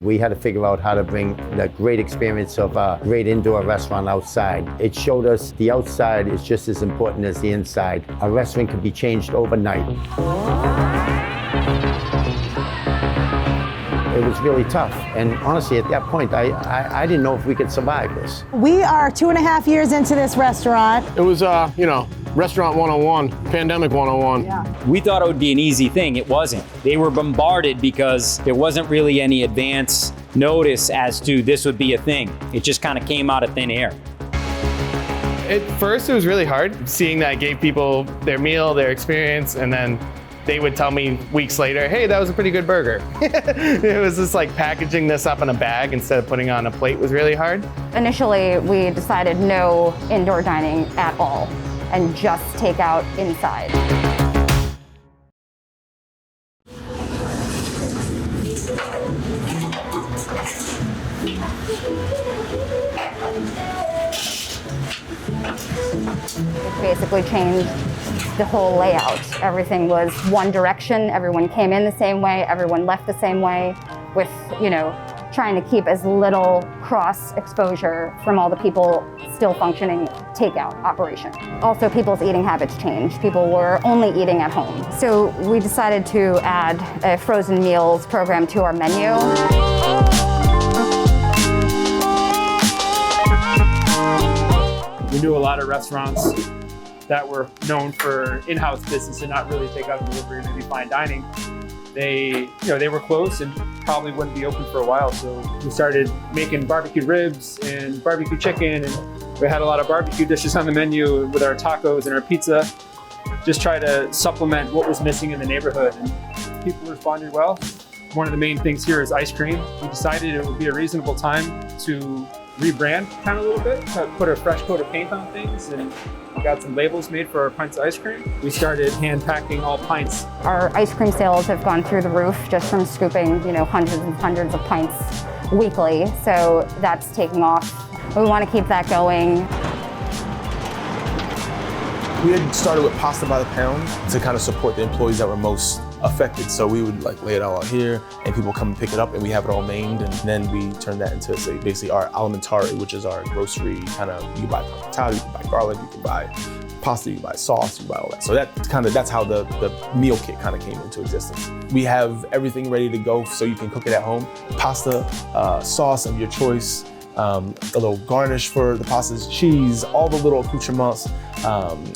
We had to figure out how to bring the great experience of a great indoor restaurant outside. It showed us the outside is just as important as the inside. A restaurant can be changed overnight. It was really tough, and honestly, at that point, I didn't know if we could survive this. We are 2.5 years into this restaurant. It was, restaurant 101, pandemic 101. Yeah. We thought it would be an easy thing. It wasn't. They were bombarded because there wasn't really any advance notice as to this would be a thing. It just kind of came out of thin air. At first, it was really hard, seeing that I gave people their meal, their experience, and then they would tell me weeks later, hey, that was a pretty good burger. It was just like packaging this up in a bag instead of putting it on a plate was really hard. Initially, we decided no indoor dining at all and just takeout inside. It basically changed the whole layout. Everything was one direction. Everyone came in the same way. Everyone left the same way with, trying to keep as little cross exposure from all the people still functioning takeout operation. Also, people's eating habits changed. People were only eating at home. So we decided to add a frozen meals program to our menu. We knew a lot of restaurants that were known for in-house business and not really takeout and delivery, maybe fine dining. They were closed and probably wouldn't be open for a while. So we started making barbecue ribs and barbecue chicken, and we had a lot of barbecue dishes on the menu with our tacos and our pizza. Just try to supplement what was missing in the neighborhood, and people responded well. One of the main things here is ice cream. We decided it would be a reasonable time to rebrand kind of a little bit, put a fresh coat of paint on things, and we got some labels made for our pints of ice cream. We started hand packing all pints. Our ice cream sales have gone through the roof just from scooping, hundreds and hundreds of pints weekly. So that's taking off. We want to keep that going. We had started with pasta by the pound to kind of support the employees that were most affected. So we would lay it all out here and people come and pick it up and we have it all named, and then we turn that into basically our alimentari, which is our grocery kind of, you can buy pancatata, you can buy garlic, you can buy pasta, you can buy sauce, you can buy all that. So that's how the meal kit kind of came into existence. We have everything ready to go so you can cook it at home. Pasta, sauce of your choice, a little garnish for the pastas, cheese, all the little accoutrements,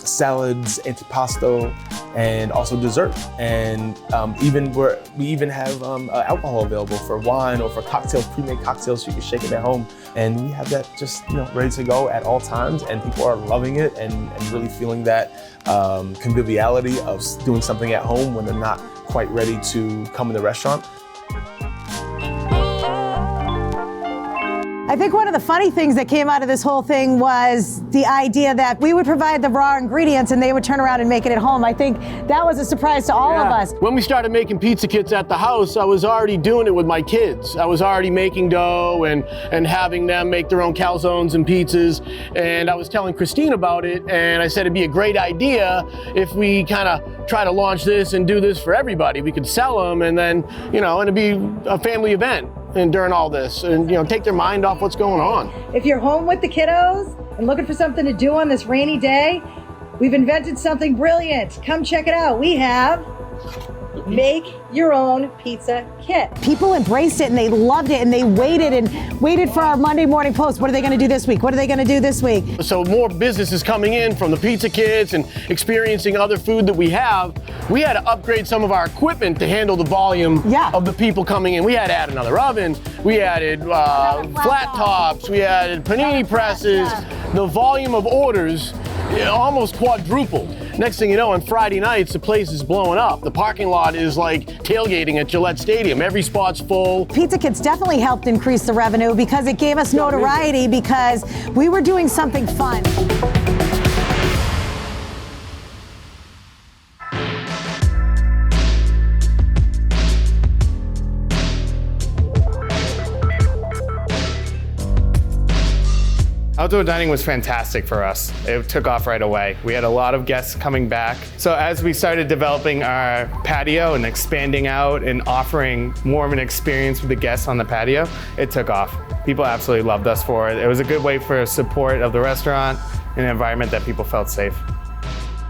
salads, antipasto, and also dessert. And we even have alcohol available for wine or for cocktails, pre-made cocktails, so you can shake it at home. And we have that just ready to go at all times, and people are loving it and really feeling that conviviality of doing something at home when they're not quite ready to come in the restaurant. I think one of the funny things that came out of this whole thing was the idea that we would provide the raw ingredients and they would turn around and make it at home. I think that was a surprise to all of us. When we started making pizza kits at the house, I was already doing it with my kids. I was already making dough and having them make their own calzones and pizzas. And I was telling Christine about it, and I said it'd be a great idea if we kind of try to launch this and do this for everybody. We could sell them, and then, and it'd be a family event. And during all this, and take their mind off what's going on. If you're home with the kiddos and looking for something to do on this rainy day, we've invented something brilliant. Come check it out. We have Make Your Own Pizza Kit. People embraced it and they loved it, and they waited for our Monday morning post. What are they going to do this week? What are they going to do this week? So more business is coming in from the pizza kits and experiencing other food that we have. We had to upgrade some of our equipment to handle the volume of the people coming in. We had to add another oven. We added flat tops. We added panini presses. The volume of orders almost quadrupled. Next thing you know, on Friday nights, the place is blowing up. The parking lot is like tailgating at Gillette Stadium. Every spot's full. Pizza kits definitely helped increase the revenue because it gave us notoriety because we were doing something fun. Outdoor dining was fantastic for us. It took off right away. We had a lot of guests coming back. So as we started developing our patio and expanding out and offering more of an experience with the guests on the patio, it took off. People absolutely loved us for it. It was a good way for support of the restaurant and an environment that people felt safe.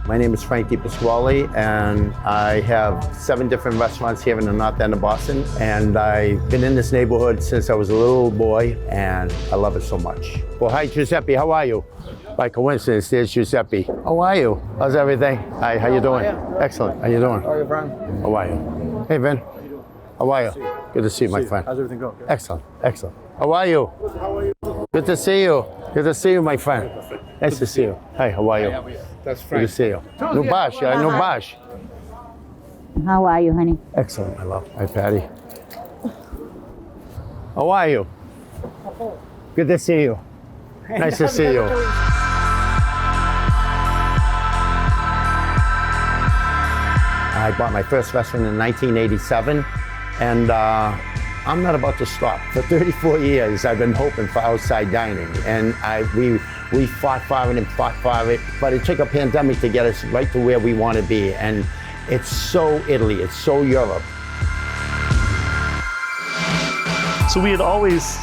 My name is Frankie Pasquale, and I have 7 different restaurants here in the north end of Boston. And I've been in this neighborhood since I was a little boy, and I love it so much. Well, hi, Giuseppe, how are you? By coincidence, there's Giuseppe. How are you? How's everything? Hi, how you doing? Excellent, how you doing? How are you, Brian? How are you? Hey, Ben. How are you? Good to see you, my friend. How's everything going? Excellent, excellent. How are you? Good to see you. Good to see you, my friend. Nice to see you. Hi, how are you? That's Good Frank. to see you. No bash, yeah, no bash. How are you, honey? Excellent, my love. Hi, Patty. How are you? Good to see you. Nice to see you. I bought my first restaurant in 1987, and I'm not about to stop. For 34 years, I've been hoping for outside dining, and we fought for it and fought for it, but it took a pandemic to get us right to where we want to be, and it's so Italy, it's so Europe. So we had always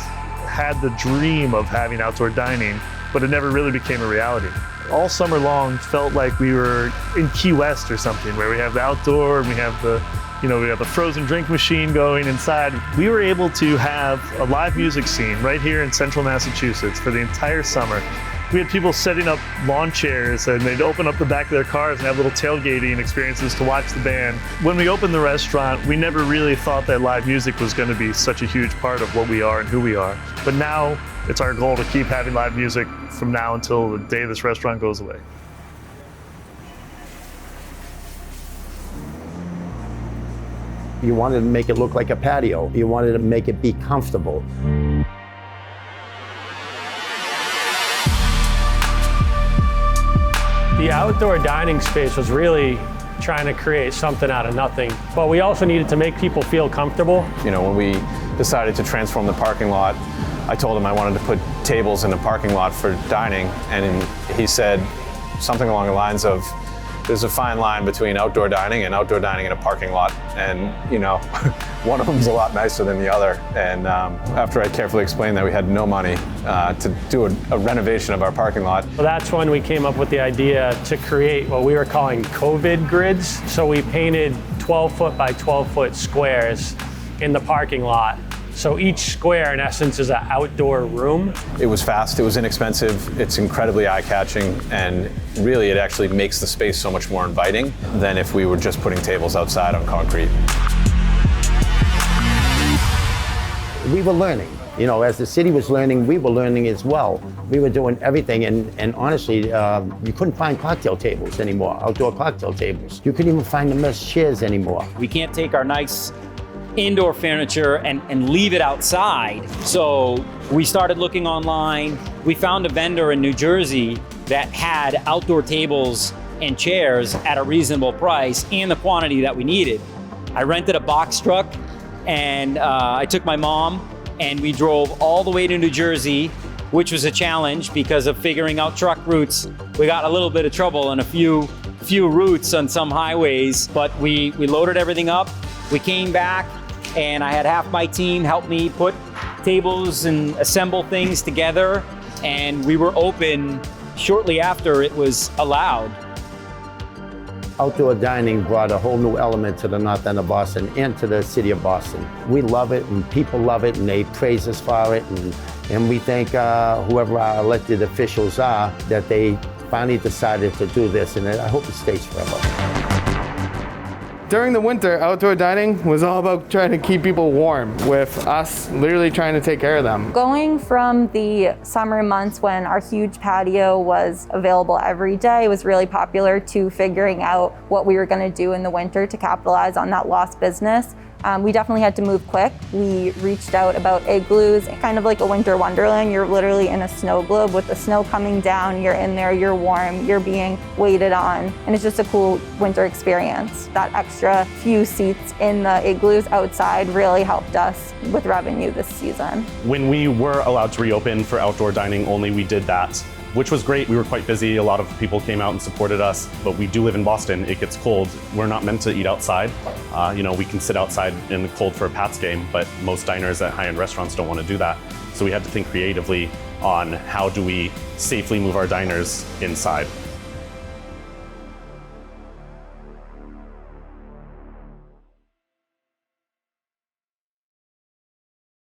had the dream of having outdoor dining, but it never really became a reality. All summer long felt like we were in Key West or something, where we have the outdoor and we have the we have a frozen drink machine going inside. We were able to have a live music scene right here in central Massachusetts for the entire summer. We had people setting up lawn chairs, and they'd open up the back of their cars and have little tailgating experiences to watch the band. When we opened the restaurant, we never really thought that live music was going to be such a huge part of what we are and who we are. But now it's our goal to keep having live music from now until the day this restaurant goes away. You wanted to make it look like a patio. You wanted to make it be comfortable. The outdoor dining space was really trying to create something out of nothing, but we also needed to make people feel comfortable. You know, when we decided to transform the parking lot, I told him I wanted to put tables in the parking lot for dining, and he said something along the lines of, there's a fine line between outdoor dining and outdoor dining in a parking lot. And, you know, one of them's a lot nicer than the other. And after I carefully explained that we had no money to do a renovation of our parking lot. So that's when we came up with the idea to create what we were calling COVID grids. So we painted 12-foot by 12-foot squares in the parking lot. So each square, in essence, is an outdoor room. It was fast, it was inexpensive, it's incredibly eye-catching, and really it actually makes the space so much more inviting than if we were just putting tables outside on concrete. We were learning. You know, as the city was learning, we were learning as well. We were doing everything, and honestly, you couldn't find cocktail tables anymore, outdoor cocktail tables. You couldn't even find the mesh chairs anymore. We can't take our nice indoor furniture and leave it outside. So we started looking online. We found a vendor in New Jersey that had outdoor tables and chairs at a reasonable price and the quantity that we needed. I rented a box truck, and I took my mom, and we drove all the way to New Jersey, which was a challenge because of figuring out truck routes. We got a little bit of trouble on a few routes on some highways, but we loaded everything up. We came back, and I had half my team help me put tables and assemble things together, and we were open shortly after it was allowed. Outdoor dining brought a whole new element to the north end of Boston and to the city of Boston. We love it, and people love it, and they praise us for it, and we thank whoever our elected officials are that they finally decided to do this, and I hope it stays forever. During the winter, outdoor dining was all about trying to keep people warm, with us literally trying to take care of them. Going from the summer months when our huge patio was available every day was really popular to figuring out what we were going to do in the winter to capitalize on that lost business. We definitely had to move quick. We reached out about igloos, kind of like a winter wonderland. You're literally in a snow globe with the snow coming down. You're in there, you're warm, you're being waited on. And it's just a cool winter experience. That extra few seats in the igloos outside really helped us with revenue this season. When we were allowed to reopen for outdoor dining only, we did that, which was great. We were quite busy. A lot of people came out and supported us, but we do live in Boston. It gets cold. We're not meant to eat outside. We can sit outside in the cold for a Pats game, but most diners at high-end restaurants don't want to do that. So we had to think creatively on how do we safely move our diners inside.